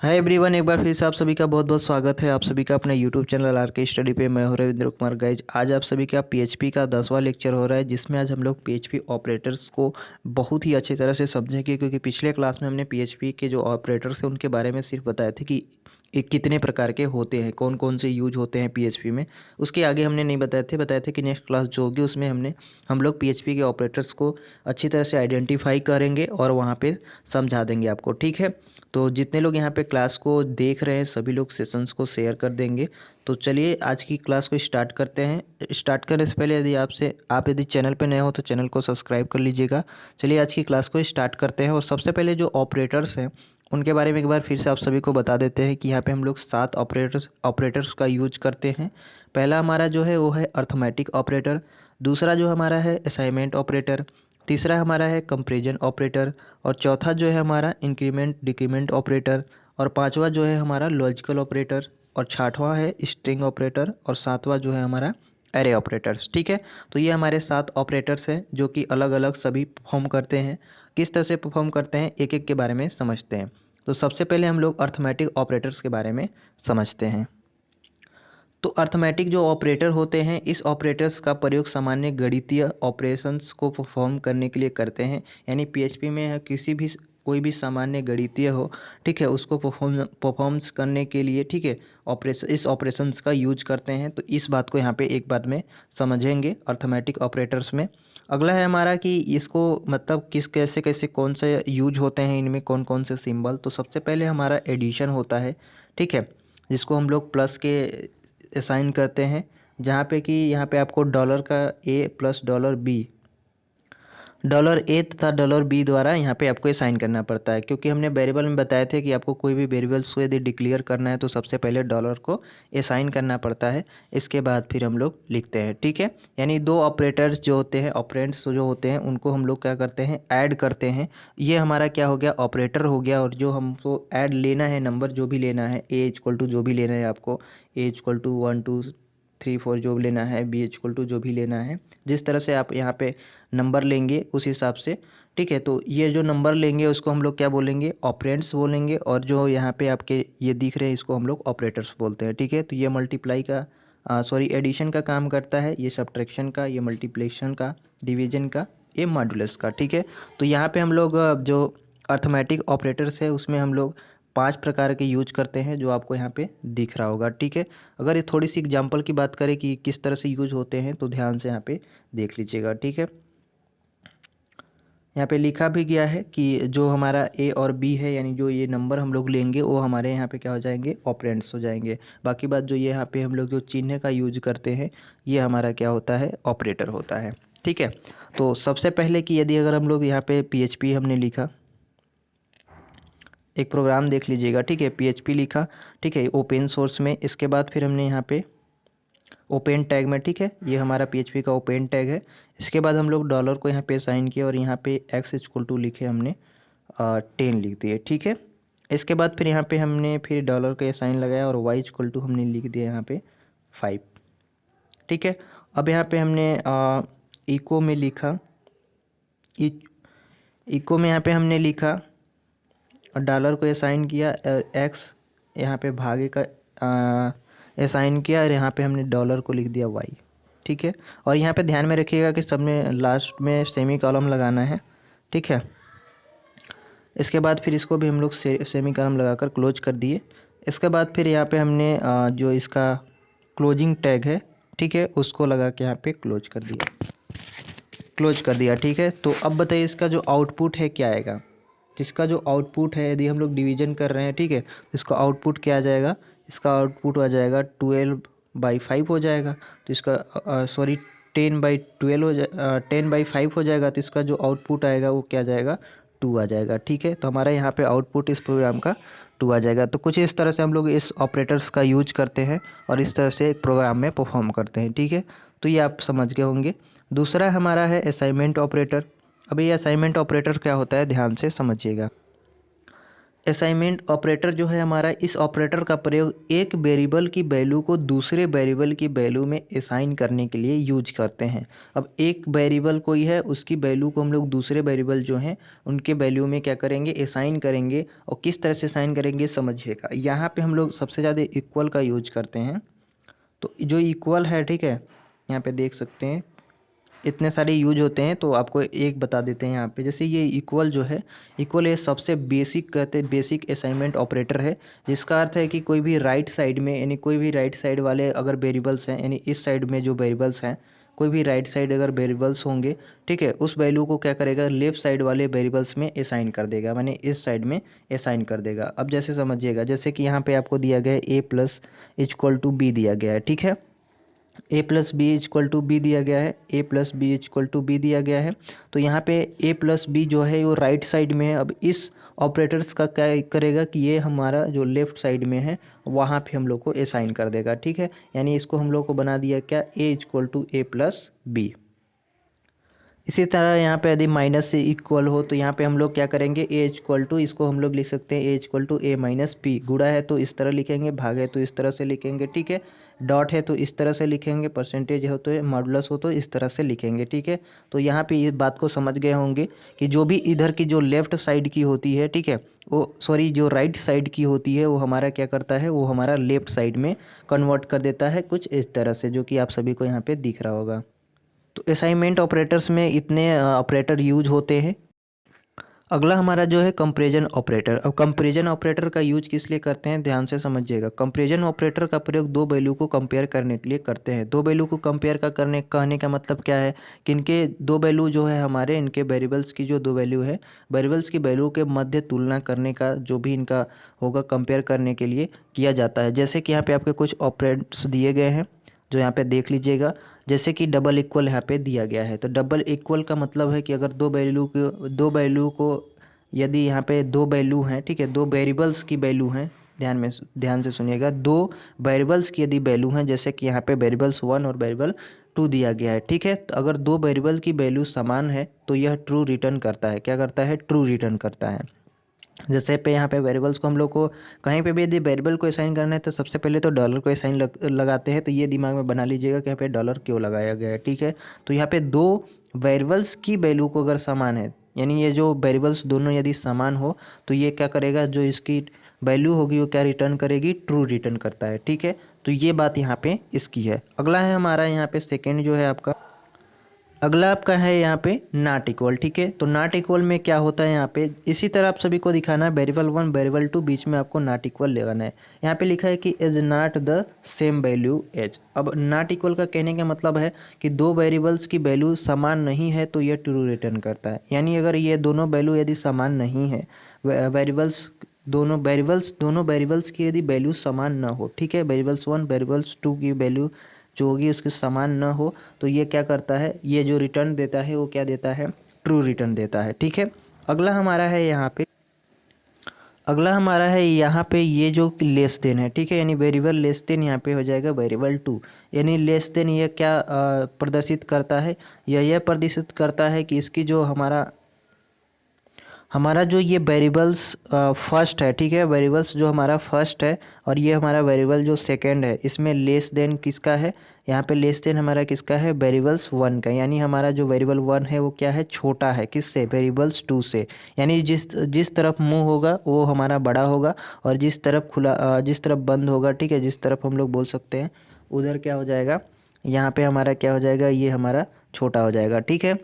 Hi everyone, एक बार फिर से आप सभी का बहुत बहुत स्वागत है। आप सभी का अपने यूट्यूब चैनल आर के स्टडी पे। मैं हूं रविंद्र कुमार गाइज। आज आप सभी का पीएचपी का 10वां लेक्चर हो रहा है, जिसमें आज हम लोग पीएचपी ऑपरेटर्स को बहुत ही अच्छी तरह से समझेंगे। क्योंकि पिछले क्लास में हमने पीएचपी के जो ऑपरेटर्स हैं उनके बारे में सिर्फ बताया थे कि ये कितने प्रकार के होते हैं, कौन कौन से यूज होते हैं पीएचपी में। उसके आगे हमने नहीं बताए थे कि नेक्स्ट क्लास जो होगी उसमें हम लोग पीएचपी के ऑपरेटर्स को अच्छी तरह से आइडेंटिफाई करेंगे और वहाँ पे समझा देंगे आपको। ठीक है, तो जितने लोग यहाँ पे क्लास को देख रहे हैं सभी लोग सेशंस को शेयर कर देंगे। तो चलिए आज की क्लास को स्टार्ट करते हैं। स्टार्ट करने से पहले यदि चैनल पे नए हो तो चैनल को सब्सक्राइब कर लीजिएगा। चलिए आज की क्लास को स्टार्ट करते हैं। और सबसे पहले जो ऑपरेटर्स हैं उनके बारे में एक बार फिर से आप सभी को बता देते हैं कि यहाँ पे हम लोग 7 ऑपरेटर्स का यूज करते हैं। पहला हमारा जो है वो है अर्थमेटिक ऑपरेटर। दूसरा जो हमारा है असाइनमेंट ऑपरेटर। तीसरा हमारा है कंपैरिजन ऑपरेटर। और चौथा जो है हमारा इंक्रीमेंट डिक्रीमेंट ऑपरेटर। और पांचवा जो है हमारा लॉजिकल ऑपरेटर। और छठवां है स्ट्रिंग ऑपरेटर। और सातवां जो है हमारा एरे ऑपरेटर्स। ठीक है, तो ये हमारे 7 ऑपरेटर्स हैं जो कि अलग अलग सभी परफॉर्म करते हैं। किस तरह से परफॉर्म करते हैं एक एक के बारे में समझते हैं। तो सबसे पहले हम लोग अर्थमेटिक ऑपरेटर्स के बारे में समझते हैं। तो अर्थमेटिक जो ऑपरेटर होते हैं, इस ऑपरेटर्स का प्रयोग सामान्य गणितीय ऑपरेशंस को परफॉर्म करने के लिए करते हैं। यानी पीएचपी में कोई भी सामान्य गणितीय हो, ठीक है, उसको परफॉर्म्स करने के लिए, ठीक है, इस ऑपरेशंस का यूज करते हैं। तो इस बात को यहाँ पे एक बात में समझेंगे अर्थमेटिक ऑपरेटर्स में। अगला है हमारा कि इसको मतलब किस कैसे कैसे कौन से यूज होते हैं, इनमें कौन कौन से सिंबल। तो सबसे पहले हमारा एडिशन होता है, ठीक है, जिसको हम लोग प्लस के असाइन करते हैं। जहाँ पे कि यहाँ पे आपको डॉलर का ए प्लस डॉलर ए तथा डॉलर बी द्वारा यहाँ पे आपको असाइन करना पड़ता है। क्योंकि हमने वेरिएबल में बताए थे कि आपको कोई भी वेरिएबल्स को यदि डिक्लेयर करना है तो सबसे पहले डॉलर को असाइन करना पड़ता है, इसके बाद फिर हम लोग लिखते हैं। ठीक है, यानी दो ऑपरेटर्स जो होते हैं, ऑपरेंड्स जो होते हैं, उनको हम लोग क्या करते हैं, ऐड करते हैं। ये हमारा क्या हो गया, ऑपरेटर हो गया। और जो हमको ऐड लेना है, नंबर जो भी लेना है, ए इक्वल टू जो भी लेना है आपको, ए इक्वल टू 1 2 3 4 जो भी लेना है, बी इक्वल टू जो भी लेना है, जिस तरह से आप यहाँ पे नंबर लेंगे उस हिसाब से। ठीक है, तो ये जो नंबर लेंगे उसको हम लोग क्या बोलेंगे, ऑपरेंड्स बोलेंगे। और जो यहाँ पे आपके ये दिख रहे हैं इसको हम लोग ऑपरेटर्स बोलते हैं। ठीक है, तो ये मल्टीप्लाई का एडिशन का काम करता है, ये सब्ट्रैक्शन का, ये मल्टीप्लिकेशन का, डिवीजन का, ये मॉडुलस का। ठीक है, तो यहाँ पे हम लोग जो अर्थमेटिक ऑपरेटर्स है उसमें हम लोग 5 प्रकार के यूज करते हैं, जो आपको यहाँ पे दिख रहा होगा। ठीक है, अगर ये थोड़ी सी एग्जांपल की बात करें कि किस तरह से यूज होते हैं तो ध्यान से यहाँ पे देख लीजिएगा। ठीक है, यहाँ पे लिखा भी गया है कि जो हमारा ए और बी है, यानी जो ये नंबर हम लोग लेंगे वो हमारे यहाँ पे क्या हो जाएंगे, ऑपरेंड्स हो जाएंगे। बाकी बात जो ये यहाँ पे हम लोग जो चिन्ह का यूज करते हैं ये हमारा क्या होता है, ऑपरेटर होता है। ठीक है, तो सबसे पहले कि यदि अगर हम लोग यहाँ पे पीएचपी हमने लिखा, एक प्रोग्राम देख लीजिएगा। ठीक है, पीएचपी लिखा, ठीक है, ओपन सोर्स में। इसके बाद फिर हमने यहाँ पे ओपन टैग में, ठीक है, ये हमारा पीएचपी का ओपन टैग है। इसके बाद हम लोग डॉलर को यहाँ पे साइन किया और यहाँ पे एक्स इक्वल टू लिखे हमने 10 लिख दिए। ठीक है, इसके बाद फिर यहाँ पे हमने फिर डॉलर का साइन लगाया और वाई इक्वल टू हमने लिख दिया यहाँ पे 5। ठीक है, अब यहाँ पे हमने इको में लिखा, इको में यहाँ पे हमने लिखा और डॉलर को असाइन किया और एक्स यहाँ पे भागे का असाइन किया और यहाँ पे हमने डॉलर को लिख दिया वाई। ठीक है, और यहाँ पे ध्यान में रखिएगा कि सब में लास्ट में सेमी कॉलम लगाना है। ठीक है, इसके बाद फिर इसको भी हम लोग सेमी कॉलम लगाकर क्लोज कर दिए। इसके बाद फिर यहाँ पे हमने जो इसका क्लोजिंग टैग है, ठीक है, उसको लगा के यहाँ पे क्लोज कर दिया। ठीक है, तो अब बताइए इसका जो आउटपुट है क्या आएगा। जिसका जो आउटपुट है, यदि हम लोग डिवीजन कर रहे हैं, ठीक है, तो इसका आउटपुट क्या आ जाएगा, इसका आउटपुट आ जाएगा 12/5 हो जाएगा। तो इसका 10/5 हो जाएगा। तो इसका जो आउटपुट आएगा वो क्या जाएगा, 2 आ जाएगा। ठीक है, तो हमारा यहाँ पे आउटपुट इस प्रोग्राम का 2 आ जाएगा। तो कुछ इस तरह से हम लोग इस ऑपरेटर्स का यूज करते हैं और इस तरह से एक प्रोग्राम में परफॉर्म करते हैं। ठीक है, तो ये आप समझ गए होंगे। दूसरा हमारा है असाइनमेंट ऑपरेटर। अब ये असाइनमेंट ऑपरेटर क्या होता है, ध्यान से समझिएगा। असाइनमेंट ऑपरेटर जो है हमारा, इस ऑपरेटर का प्रयोग एक वेरिएबल की वैल्यू को दूसरे वेरिएबल की वैल्यू में असाइन करने के लिए यूज करते हैं। अब एक वेरिएबल कोई है, उसकी वैल्यू को हम लोग दूसरे वेरिएबल जो हैं उनके वैल्यू में क्या करेंगे, असाइन करेंगे। और किस तरह से असाइन करेंगे समझिएगा। यहाँ पे हम लोग सबसे ज़्यादा इक्वल का यूज करते हैं। तो जो इक्वल है, ठीक है, यहाँ पे देख सकते हैं इतने सारे यूज होते हैं, तो आपको एक बता देते हैं यहाँ पे। जैसे ये इक्वल जो है, इक्वल ये सबसे बेसिक कहते हैं, बेसिक असाइनमेंट ऑपरेटर है, जिसका अर्थ है कि कोई भी राइट साइड में, यानी कोई भी राइट साइड वाले अगर वेरिएबल्स हैं, यानी इस साइड में जो वेरिएबल्स हैं, कोई भी राइट साइड अगर वेरिएबल्स होंगे, ठीक है, उस वैल्यू को क्या करेगा, लेफ्ट साइड वाले वेरिएबल्स में असाइन कर देगा, माने इस साइड में असाइन कर देगा। अब जैसे समझिएगा, जैसे कि यहाँ पे आपको दिया गया है a plus equal to B दिया गया है, ठीक है, A plus B equal to B दिया गया है, A plus B equal to B दिया गया है। तो यहाँ पे ए प्लस बी जो है वो राइट साइड में है। अब इस ऑपरेटर्स का क्या करेगा कि ये हमारा जो लेफ्ट साइड में है वहाँ पे हम लोग को असाइन कर देगा, ठीक है। यानी इसको हम लोग को बना दिया क्या, A equal to A plus B. इसी तरह यहाँ पे यदि माइनस से इक्वल हो तो यहाँ पे हम लोग क्या करेंगे, ए इक्वल टू, इसको हम लोग लिख सकते हैं A equal to A minus P. गुणा है तो इस तरह लिखेंगे, भाग है तो इस तरह से लिखेंगे, ठीक है। डॉट है तो इस तरह से लिखेंगे, परसेंटेज हो तो मॉडुलस हो तो इस तरह से लिखेंगे, ठीक है। तो यहाँ पे इस बात को समझ गए होंगे कि जो भी इधर की जो लेफ्ट साइड की होती है, ठीक है, वो सॉरी जो राइट साइड की होती है वो हमारा क्या करता है, वो हमारा लेफ्ट साइड में कन्वर्ट कर देता है कुछ इस तरह से, जो कि आप सभी को यहाँ पे दिख रहा होगा। तो असाइनमेंट ऑपरेटर्स में इतने ऑपरेटर यूज होते हैं। अगला हमारा जो है कंपैरिजन ऑपरेटर। अब कंपैरिजन ऑपरेटर का यूज किस लिए करते हैं, ध्यान से समझिएगा। कंपैरिजन ऑपरेटर का प्रयोग दो वैल्यू को कंपेयर करने के लिए करते हैं। दो वैल्यू को कंपेयर का करने कहने का मतलब क्या है कि इनके दो वैल्यू जो है हमारे, इनके वेरिएबल्स की जो दो वैल्यू है, वेरिएबल्स की वैल्यू के मध्य तुलना करने का जो भी इनका होगा, कंपेयर करने के लिए किया जाता है। जैसे कि यहाँ पे आपके कुछ ऑपरेटर्स दिए गए हैं जो यहाँ पे देख लीजिएगा। जैसे कि डबल इक्वल यहाँ पे दिया गया है, तो डबल इक्वल का मतलब है कि अगर दो वैल्यू को यदि यहाँ पे दो वैल्यू हैं, ठीक है, दो वेरिएबल्स की वैल्यू हैं, ध्यान से सुनिएगा, दो वेरिएबल्स की यदि वैल्यू हैं, जैसे कि यहाँ पे वेरिएबल्स 1 और वेरिएबल 2 दिया गया है, ठीक है, तो अगर दो वेरिएबल की वैल्यू समान है तो यह ट्रू रिटर्न करता है। क्या करता है, ट्रू रिटर्न करता है। जैसे पे यहाँ पे वेरिएबल्स को हम लोग को कहीं पे भी यदि वेरिएबल को असाइन करना है तो सबसे पहले तो डॉलर को असाइन लगाते हैं। तो ये दिमाग में बना लीजिएगा कि यहाँ पे डॉलर क्यों लगाया गया है, ठीक है। तो यहाँ पे दो वेरिएबल्स की वैल्यू को अगर समान है, यानी ये जो वेरिएबल्स दोनों यदि समान हो तो ये क्या करेगा, जो इसकी वैल्यू होगी वो क्या रिटर्न करेगी, ट्रू रिटर्न करता है, ठीक है। तो ये बात यहाँ पे इसकी है। अगला है हमारा यहाँ पे सेकेंड जो है आपका, अगला आपका है यहाँ पे नॉट इक्वल, ठीक है। तो नॉट इक्वल में क्या होता है, यहाँ पे इसी तरह आप सभी को दिखाना है, वेरिएबल 1 वेरिएबल 2 बीच में आपको नॉट इक्वल लगाना है। यहाँ पे लिखा है कि is not the same value as. अब नॉट इक्वल का कहने का मतलब है कि दो वेरिएबल्स की वैल्यू समान नहीं है तो ये ट्रू रिटर्न करता है। यानी अगर ये दोनों वैल्यू यदि समान नहीं है, दोनों वेरिएबल्स की यदि वैल्यू समान ना हो, ठीक है, वेरिएबल्स 1 वेरिएबल्स 2 की वैल्यू जो होगी उसके समान ना हो, तो ये क्या करता है, ये जो रिटर्न देता है वो क्या देता है, ट्रू रिटर्न देता है, ठीक है। अगला हमारा है यहाँ पे ये जो लेस देन है, ठीक है, यानी वेरिएबल लेस देन यहाँ पे हो जाएगा वेरिएबल 2। यानी लेस देन ये क्या प्रदर्शित करता है, यह प्रदर्शित करता है कि इसकी जो हमारा जो ये वेरिएबल्स फर्स्ट है, ठीक है, वेरिएबल्स जो हमारा फर्स्ट है और ये हमारा वेरिएबल जो सेकंड है, इसमें लेस देन किसका है, यहाँ पे लेस देन हमारा किसका है, वेरिएबल्स 1 का। यानी हमारा जो वेरिएबल 1 है वो क्या है, छोटा है, किससे, वेरिएबल्स 2 से। यानी जिस तरफ मुंह होगा वो हमारा बड़ा होगा और जिस तरफ बंद होगा, ठीक है, जिस तरफ हम लोग बोल सकते हैं उधर क्या हो जाएगा, यहाँ पे हमारा क्या हो जाएगा, ये हमारा छोटा हो जाएगा, ठीक है।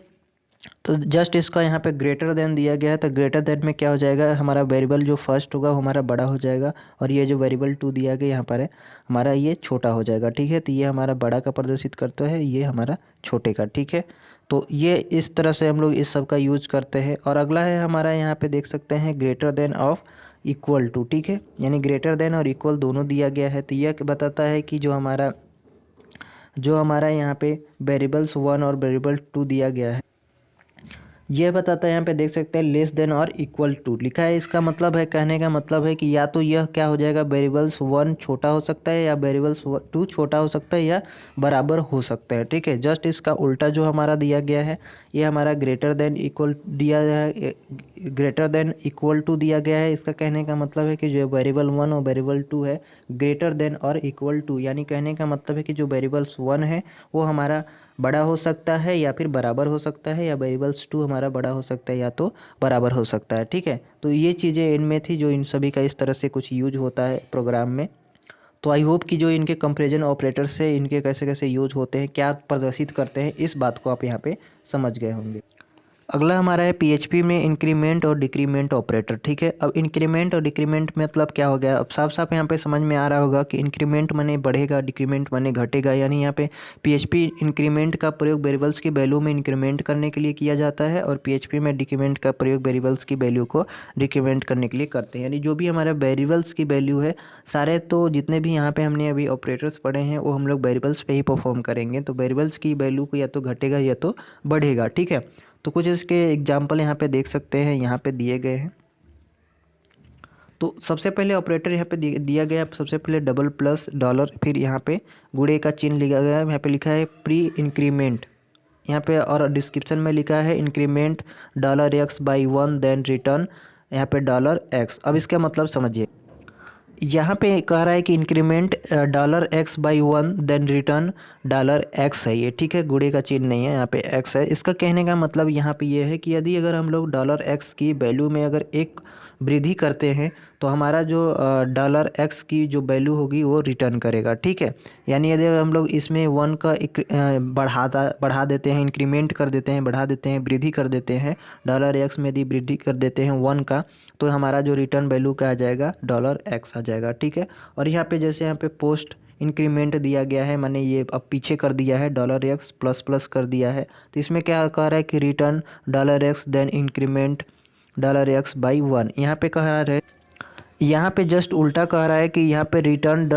तो जस्ट इसका यहाँ पे ग्रेटर देन दिया गया है, तो ग्रेटर देन में क्या हो जाएगा, हमारा वेरिएबल जो फर्स्ट होगा वो हमारा बड़ा हो जाएगा और ये जो वेरिएबल 2 दिया गया यहाँ पर है हमारा, ये छोटा हो जाएगा, ठीक है। तो ये हमारा बड़ा का प्रदर्शित करता है, ये हमारा छोटे का, ठीक है। तो ये इस तरह से हम लोग इस सब का यूज करते हैं। और अगला है हमारा, यहाँ पे देख सकते हैं greater than of equal to, ठीक है, यानी ग्रेटर देन और इक्वल दोनों दिया गया है। तो यह बताता है कि जो हमारा यहाँ पे वेरिएबल्स 1 और वेरिएबल 2 दिया गया है, ये बताता है, यहाँ पे देख सकते हैं लेस देन और इक्वल टू लिखा है। इसका मतलब है, कहने का मतलब है कि या तो यह क्या हो जाएगा, वेरिएबल्स 1 छोटा हो सकता है या वेरिएबल्स 2 छोटा हो सकता है या बराबर हो सकता है। ठीक है, जस्ट इसका उल्टा जो हमारा दिया गया है, ये हमारा ग्रेटर देन इक्वल दिया है, ग्रेटर देन इक्वल टू दिया गया है। इसका कहने का मतलब है कि जो वेरिएबल 1 और वेरिएबल 2 है ग्रेटर देन और इक्वल टू, यानी कहने का मतलब है कि जो वेरिएबल्स 1 है वो हमारा बड़ा हो सकता है या फिर बराबर हो सकता है, या वेरिएबल्स 2 हमारा बड़ा हो सकता है या तो बराबर हो सकता है। ठीक है, तो ये चीज़ें इनमें थी जो इन सभी का इस तरह से कुछ यूज होता है प्रोग्राम में। तो आई होप कि जो इनके कंपैरिजन ऑपरेटर्स है इनके कैसे कैसे यूज होते हैं, क्या प्रदर्शित करते हैं, इस बात को आप यहाँ पे समझ गए होंगे। अगला हमारा है पीएचपी में इंक्रीमेंट और डिक्रीमेंट ऑपरेटर। ठीक है, अब इंक्रीमेंट और डिक्रीमेंट मतलब क्या हो गया, अब साफ साफ यहाँ पे समझ में आ रहा होगा कि इंक्रीमेंट माने बढ़ेगा, डिक्रीमेंट माने घटेगा। यानी यहाँ पे पीएचपी इंक्रीमेंट का प्रयोग वेरिएबल्स की वैल्यू में इंक्रीमेंट करने के लिए किया जाता है, और पीएचपी में डिक्रीमेंट का प्रयोग वेरिएबल्स की वैल्यू को डिक्रीमेंट करने के लिए करते हैं। यानी जो भी हमारे वेरिएबल्स की वैल्यू है, सारे तो जितने भी यहाँ पे हमने अभी ऑपरेटर्स पढ़े हैं वो हम लोग वेरिएबल्स पे ही परफॉर्म करेंगे। तो वेरिएबल्स की वैल्यू को या तो घटेगा या तो बढ़ेगा। ठीक है, तो कुछ इसके एग्जाम्पल यहाँ पे देख सकते हैं, यहाँ पे दिए गए हैं। तो सबसे पहले ऑपरेटर यहाँ पे दिया गया, सबसे पहले डबल प्लस डॉलर, फिर यहाँ पे गुणे का चिन्ह लिखा गया है, यहाँ पे लिखा है प्री इंक्रीमेंट यहाँ पे, और डिस्क्रिप्शन में लिखा है इंक्रीमेंट $x/1 देन रिटर्न यहाँ पे $x। अब इसका मतलब समझिए, यहाँ पे कह रहा है कि increment $x/1 then return $x है ये। ठीक है, गुणे का चिन्ह नहीं है, यहाँ पे x है। इसका कहने का मतलब यहाँ पे ये है कि यदि अगर हम लोग $x की वैल्यू में अगर एक वृद्धि करते हैं तो हमारा जो $x की जो वैल्यू होगी वो रिटर्न करेगा। ठीक है, यानी यदि अगर हम लोग इसमें 1 का बढ़ा देते हैं, इंक्रीमेंट कर देते हैं, बढ़ा देते हैं, वृद्धि कर देते हैं, $x में यदि वृद्धि कर देते हैं 1 का, तो हमारा जो रिटर्न वैल्यू क्या आ जाएगा, $x आ जाएगा। ठीक है, और यहाँ पे जैसे यहाँ पे पोस्ट इंक्रीमेंट दिया गया है, मैंने ये अब पीछे कर दिया है, $x प्लस प्लस कर दिया है। तो इसमें क्या कह रहा है कि return $x then increment $x/1। यहाँ पे कह रहा है, यहाँ पे जस्ट उल्टा कह रहा है कि यहाँ पे रिटर्न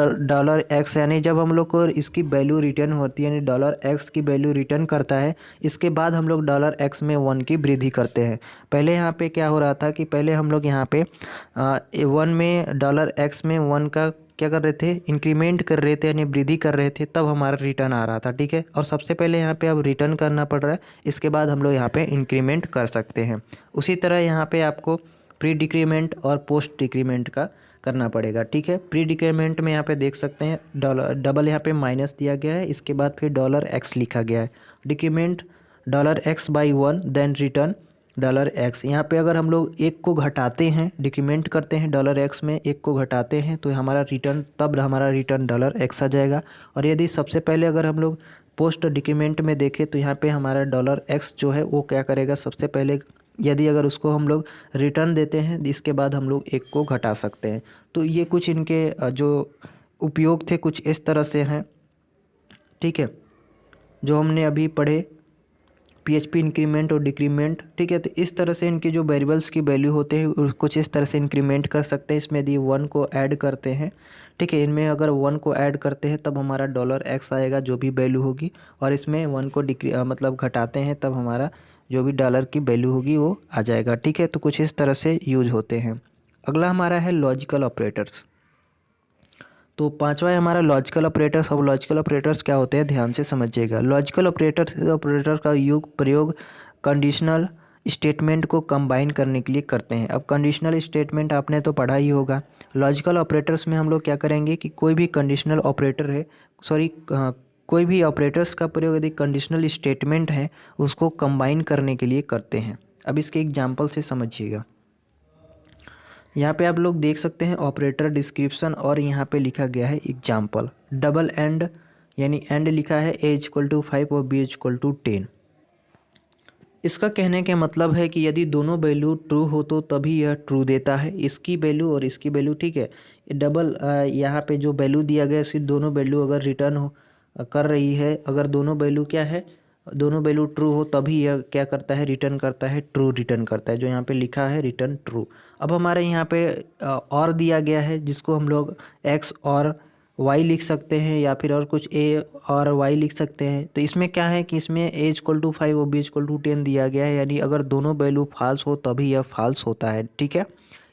$x, यानी जब हम लोग को इसकी वैल्यू रिटर्न होती है, यानी $x की वैल्यू रिटर्न करता है, इसके बाद हम लोग $x में 1 की वृद्धि करते हैं। पहले यहाँ पे क्या हो रहा था कि पहले हम लोग यहाँ पे 1 में $x में 1 का क्या कर रहे थे, इंक्रीमेंट कर रहे थे, यानी वृद्धि कर रहे थे, तब हमारा रिटर्न आ रहा था। ठीक है, और सबसे पहले यहाँ पे अब रिटर्न करना पड़ रहा है, इसके बाद हम लोग यहाँ पे इंक्रीमेंट कर सकते हैं। उसी तरह यहाँ पे आपको प्री डिक्रीमेंट और पोस्ट डिक्रीमेंट का करना पड़ेगा। ठीक है, प्री डिक्रीमेंट में यहाँ पे देख सकते हैं डबल यहाँ पे माइनस दिया गया है, इसके बाद फिर $x लिखा गया है। Decrement $x/1 then return $x। यहाँ पे अगर हम लोग एक को घटाते हैं, डिक्रीमेंट करते हैं $x में, एक को घटाते हैं तो हमारा रिटर्न, तब हमारा रिटर्न $x आ जाएगा। और यदि सबसे पहले अगर हम लोग पोस्ट डिक्रीमेंट में देखें तो यहाँ पे हमारा $x जो है वो क्या करेगा, सबसे पहले यदि अगर उसको हम लोग रिटर्न देते हैं, इसके बाद हम लोग एक को घटा सकते हैं। तो ये कुछ इनके जो उपयोग थे कुछ इस तरह से हैं। ठीक है, जो हमने अभी पढ़े पीएचपी इंक्रीमेंट और डिक्रीमेंट। ठीक है, तो इस तरह से इनके जो वेरिएबल्स की वैल्यू होते हैं कुछ इस तरह से इंक्रीमेंट कर सकते हैं। इसमें यदि 1 को ऐड करते हैं, ठीक है, इनमें अगर 1 को ऐड करते हैं तब हमारा $x आएगा जो भी वैल्यू होगी, और इसमें 1 को मतलब घटाते हैं तब हमारा जो भी डॉलर की वैल्यू होगी वो आ जाएगा। ठीक है, तो कुछ इस तरह से यूज होते हैं। अगला हमारा है लॉजिकल ऑपरेटर्स। तो पांचवा है हमारा लॉजिकल ऑपरेटर्स। अब लॉजिकल ऑपरेटर्स क्या होते हैं, ध्यान से समझिएगा। लॉजिकल ऑपरेटर का प्रयोग कंडीशनल स्टेटमेंट को कंबाइन करने के लिए करते हैं। अब कंडीशनल स्टेटमेंट आपने तो पढ़ा ही होगा। लॉजिकल ऑपरेटर्स में हम लोग क्या करेंगे कि कोई भी कंडीशनल ऑपरेटर है, कोई भी ऑपरेटर्स का प्रयोग यदि कंडीशनल स्टेटमेंट है उसको कंबाइन करने के लिए करते हैं। अब इसके एग्जांपल से समझिएगा। यहाँ पे आप लोग देख सकते हैं ऑपरेटर डिस्क्रिप्शन, और यहाँ पे लिखा गया है एग्जांपल। डबल एंड, यानी एंड लिखा है A=5 और B=10। इसका कहने का मतलब है कि यदि दोनों वैल्यू ट्रू हो तो तभी यह ट्रू देता है, इसकी वैल्यू और इसकी वैल्यू। ठीक है, डबल यहाँ पे जो वैल्यू दिया गया है इसकी दोनों वैल्यू अगर रिटर्न हो कर रही है, अगर दोनों वैल्यू क्या है, दोनों वैल्यू ट्रू हो तभी यह क्या करता है, रिटर्न करता है, ट्रू रिटर्न करता है, जो यहाँ पे लिखा है रिटर्न ट्रू। अब हमारे यहाँ पे और दिया गया है जिसको हम लोग x और वाई लिख सकते हैं या फिर और कुछ ए और वाई लिख सकते हैं। तो इसमें क्या है कि इसमें ए इक्वल टू 5 और बी इक्वल टू 10 दिया गया है, यानी अगर दोनों वैल्यू फॉल्स हो तभी यह फॉल्स होता है। ठीक है,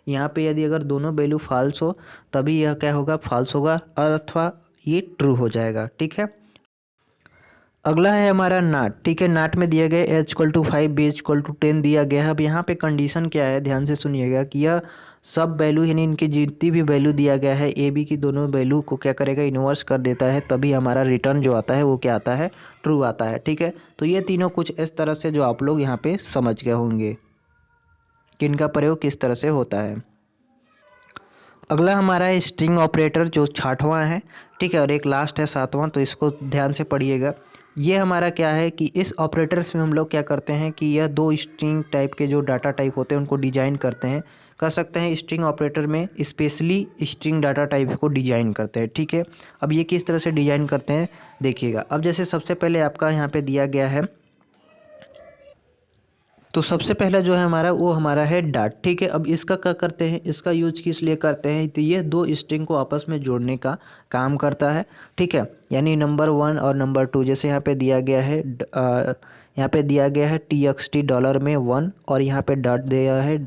यहाँ पे यदि अगर दोनों वैल्यू फॉल्स हो तभी यह क्या होगा, फॉल्स होगा, अथवा ये ट्रू हो जाएगा। ठीक है, अगला है हमारा नाट। ठीक है, नाट में दिया गया H equal to 5 B equal to 10 दिया गया है। अब यहाँ पे कंडीशन क्या है, ध्यान से सुनिएगा कि यह सब वैल्यू यानी इनकी जितनी भी वैल्यू दिया गया है ए बी की दोनों वैल्यू को क्या करेगा, इन्वर्स कर देता है, तभी हमारा रिटर्न जो आता है वो क्या आता है, ट्रू आता है। ठीक है, तो ये तीनों कुछ इस तरह से जो आप लोग यहाँ पे समझ गए होंगे कि इनका प्रयोग किस तरह से होता है। अगला हमारा है स्ट्रिंग ऑपरेटर जो 6वां है। ठीक है, और एक लास्ट है 7वां, तो इसको ध्यान से पढ़िएगा। ये हमारा क्या है कि इस ऑपरेटर्स में हम लोग क्या करते हैं कि यह दो स्ट्रिंग टाइप के जो डाटा टाइप होते हैं उनको डिजाइन करते हैं, कर सकते हैं स्ट्रिंग ऑपरेटर में स्पेशली स्ट्रिंग डाटा टाइप को डिजाइन करते हैं। ठीक है, अब ये किस तरह से डिजाइन करते हैं देखिएगा। अब जैसे सबसे पहले आपका यहाँ पे दिया गया है, तो सबसे पहला जो है हमारा वो हमारा है डॉट। ठीक है, अब इसका क्या करते हैं, इसका यूज किस लिए करते हैं, तो ये दो स्ट्रिंग को आपस में जोड़ने का काम करता है। ठीक है, यानी नंबर 1 और नंबर 2, जैसे यहाँ पे दिया गया है यहाँ पे दिया गया है TXT डॉलर में 1 और यहाँ पे डॉट दिया है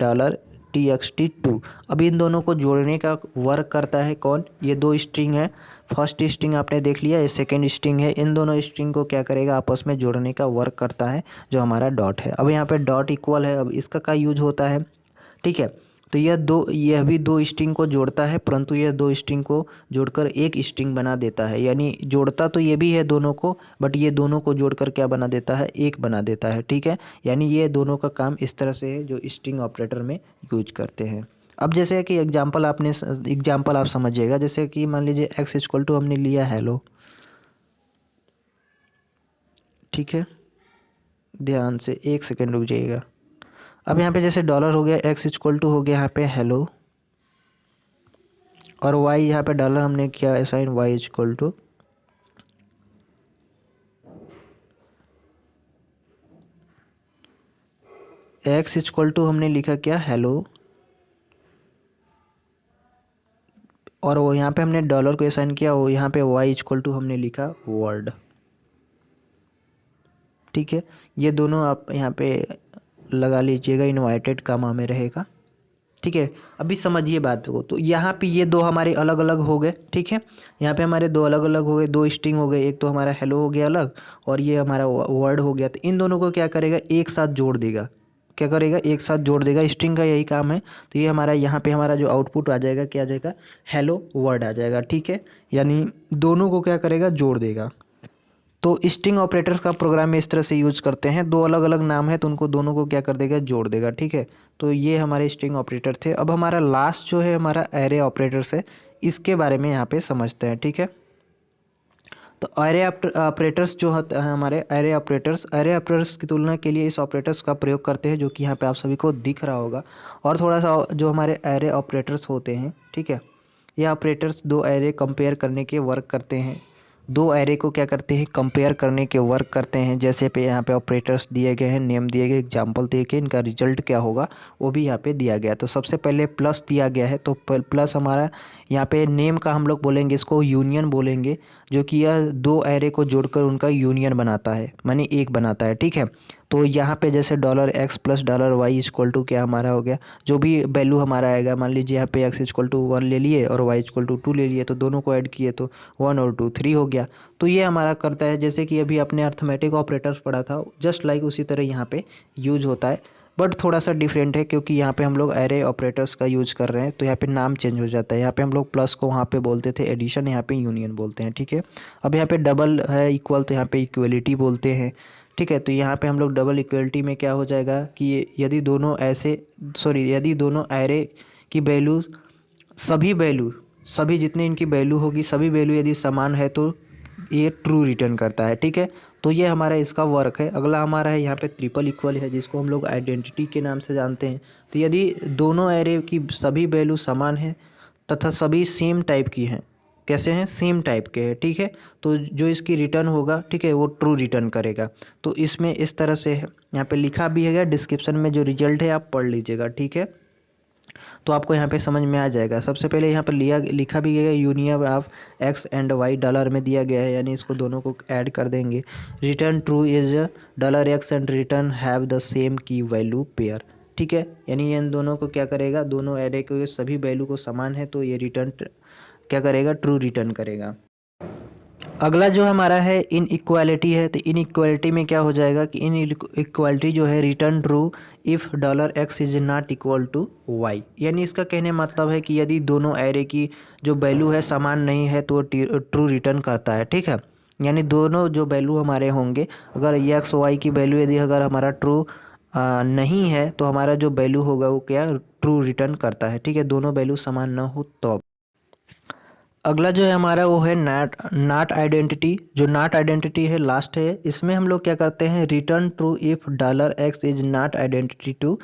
$TXT2। अब इन दोनों को जोड़ने का वर्क करता है कौन, ये दो स्ट्रिंग है। फर्स्ट स्ट्रिंग आपने देख लिया, ये सेकेंड स्ट्रिंग है। इन दोनों स्ट्रिंग को क्या करेगा, आपस में जोड़ने का वर्क करता है जो हमारा डॉट है। अब यहाँ पे डॉट इक्वल है, अब इसका क्या यूज होता है। ठीक है, तो यह भी दो स्ट्रिंग को जोड़ता है, परंतु यह दो स्ट्रिंग को जोड़कर एक स्ट्रिंग बना देता है। यानी जोड़ता तो ये भी है दोनों को, बट ये दोनों को जोड़कर क्या बना देता है, एक बना देता है। ठीक है, यानी ये दोनों का काम इस तरह से है जो स्ट्रिंग ऑपरेटर में यूज करते हैं। अब जैसे कि एग्जाम्पल आप समझिएगा, जैसे कि मान लीजिए एक्स इक्वल टू हमने लिया हेलो। ठीक है, ध्यान से 1 सेकेंड रुक जाइएगा। अब यहाँ पे जैसे डॉलर हो गया, एक्स इक्वल टू हो गया यहाँ पे हेलो, और वाई यहाँ पे डॉलर हमने किया assign Y equal to X equal to हमने लिखा क्या, हेलो, और वो यहाँ पे हमने डॉलर को असाइन किया, वो यहाँ पे वाई इक्वल टू हमने लिखा वर्ड। ठीक है, ये दोनों आप यहाँ पे लगा लीजिएगा, इनवाइटेड कामा में रहेगा। ठीक है, अभी समझिए बात को। तो यहाँ पे ये दो हमारे अलग अलग हो गए। ठीक है, यहाँ पे हमारे दो अलग अलग हो गए, दो स्ट्रिंग हो गए, एक तो हमारा हेलो हो गया अलग और ये हमारा वर्ड हो गया। तो इन दोनों को क्या करेगा, एक साथ जोड़ देगा। क्या करेगा, एक साथ जोड़ देगा, स्ट्रिंग का यही काम है। तो ये हमारा यहाँ पे हमारा जो आउटपुट आ जाएगा क्या आ जाएगा, हेलो वर्ड आ जाएगा। ठीक है, यानी दोनों को क्या करेगा, जोड़ देगा। तो स्ट्रिंग ऑपरेटर का प्रोग्राम में इस तरह से यूज करते हैं, दो अलग अलग नाम है तो उनको दोनों को क्या कर देगा, जोड़ देगा। ठीक है, तो ये हमारे स्ट्रिंग ऑपरेटर थे। अब हमारा लास्ट जो है हमारा एरे ऑपरेटर्स है, इसके बारे में यहाँ पे समझते हैं। ठीक है, तो एरे ऑपरेटर्स जो होते हैं हमारे एरे ऑपरेटर्स की तुलना के लिए इस ऑपरेटर्स का प्रयोग करते हैं, जो कि यहाँ पे आप सभी को दिख रहा होगा। और थोड़ा सा जो हमारे एरे ऑपरेटर्स होते हैं, ठीक है, ये ऑपरेटर्स दो एरे कंपेयर करने के वर्क करते हैं, दो एरे को क्या करते हैं, कंपेयर करने के वर्क करते हैं। जैसे पे यहाँ पे ऑपरेटर्स दिए गए हैं, नेम दिए गए, एग्जांपल दिए गए, इनका रिजल्ट क्या होगा वो भी यहाँ पे दिया गया। तो सबसे पहले प्लस दिया गया है, तो प्लस हमारा यहाँ पे नेम का हम लोग बोलेंगे, इसको यूनियन बोलेंगे, जो कि यह दो एरे को जोड़कर उनका यूनियन बनाता है, मानी एक बनाता है। ठीक है, तो यहाँ पे जैसे $x plus $y equal to क्या हमारा हो गया, जो भी वैल्यू हमारा आएगा, मान लीजिए यहाँ पे x इक्वल टू 1 ले लिए और y इक्वल टू 2 ले लिए, तो दोनों को ऐड किए तो 1 और 2 3 हो गया। तो ये हमारा करता है, जैसे कि अभी अपने अर्थमेटिक ऑपरेटर्स पढ़ा था, जस्ट लाइक उसी तरह यहाँ पे यूज होता है, बट थोड़ा सा डिफरेंट है क्योंकि यहाँ पे हम लोग एरे ऑपरेटर्स का यूज कर रहे हैं, तो यहाँ पे नाम चेंज हो जाता है। यहाँ पे हम लोग प्लस को वहाँ पे बोलते थे एडिशन, यहाँ पे यूनियन बोलते हैं। ठीक है, अब यहाँ पे डबल है इक्वल, तो यहाँ पे इक्वलिटी बोलते हैं। ठीक है, तो यहाँ पे हम लोग डबल इक्वलिटी में क्या हो जाएगा कि यदि दोनों यदि दोनों एरे की वैल्यू सभी जितने इनकी वैल्यू होगी, सभी वैल्यू यदि समान है तो ये ट्रू रिटर्न करता है। ठीक है, तो ये हमारा इसका वर्क है। अगला हमारा है यहाँ पे ट्रिपल इक्वल है, जिसको हम लोग आइडेंटिटी के नाम से जानते हैं। तो यदि दोनों एरे की सभी वैल्यू समान है तथा सभी सेम टाइप की हैं, कैसे हैं, सेम टाइप के हैं। ठीक है, तो जो इसकी रिटर्न होगा, ठीक है, वो ट्रू रिटर्न करेगा। तो इसमें इस तरह से है, यहाँ पे लिखा भी है डिस्क्रिप्शन में, जो रिजल्ट है आप पढ़ लीजिएगा। ठीक है, तो आपको यहाँ पे समझ में आ जाएगा। सबसे पहले यहाँ पर लिखा भी गया union of X and Y dollar में दिया गया है, यानी इसको दोनों को ऐड कर देंगे। Return true is dollar x and return have the same की वैल्यू पेयर। ठीक है, यानी इन दोनों को क्या करेगा, दोनों एरे के सभी वैल्यू को समान है तो ये रिटर्न क्या करेगा, ट्रू रिटर्न करेगा। अगला जो हमारा है इन इक्वालिटी है, तो इन इक्वालिटी में क्या हो जाएगा कि इन इक्वालिटी जो है return true if dollar X is not equal to Y. यानी इसका कहने मतलब है कि यदि दोनों एरे की जो वैल्यू है समान नहीं है तो ट्रू रिटर्न करता है। ठीक है, यानी दोनों जो वैल्यू हमारे होंगे, अगर एक्स वाई की वैल्यू यदि अगर हमारा ट्रू नहीं है तो हमारा जो वैल्यू होगा वो क्या ट्रू रिटर्न करता है। ठीक है, दोनों वैल्यू समान ना हो तो। अगला जो है हमारा वो है नॉट आइडेंटिटी। जो नॉट आइडेंटिटी है लास्ट है, इसमें हम लोग क्या करते हैं, return true if dollar X is not identity to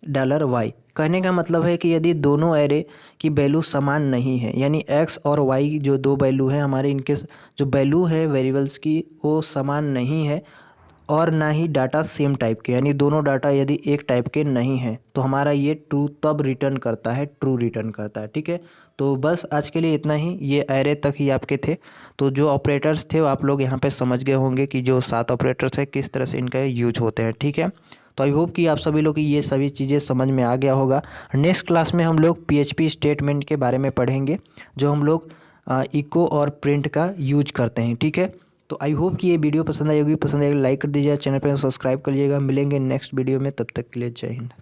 dollar Y. कहने का मतलब है कि यदि दोनों एरे की वैल्यू समान नहीं है, यानी एक्स और वाई जो दो वैल्यू है हमारे, इनके जो वैल्यू है वेरिएबल्स की वो समान नहीं है और ना ही डाटा सेम टाइप के, यानी दोनों डाटा यदि एक टाइप के नहीं हैं तो हमारा ये ट्रू तब रिटर्न करता है, ट्रू रिटर्न करता है। ठीक है, तो बस आज के लिए इतना ही, ये एरे तक ही आपके थे। तो जो ऑपरेटर्स थे वो आप लोग यहाँ पे समझ गए होंगे कि जो 7 ऑपरेटर्स है किस तरह से इनका यूज होते हैं। ठीक है, तो आई होप कि आप सभी लोग की ये सभी चीज़ें समझ में आ गया होगा। नेक्स्ट क्लास में हम लोग PHP स्टेटमेंट के बारे में पढ़ेंगे, जो हम लोग इको और प्रिंट का यूज करते हैं। ठीक है, तो आई होप कि ये वीडियो पसंद आई होगी। पसंद आएगी लाइक कर दीजिएगा, चैनल पर सब्सक्राइब कर लीजिएगा। मिलेंगे नेक्स्ट वीडियो में, तब तक के लिए जय हिंद।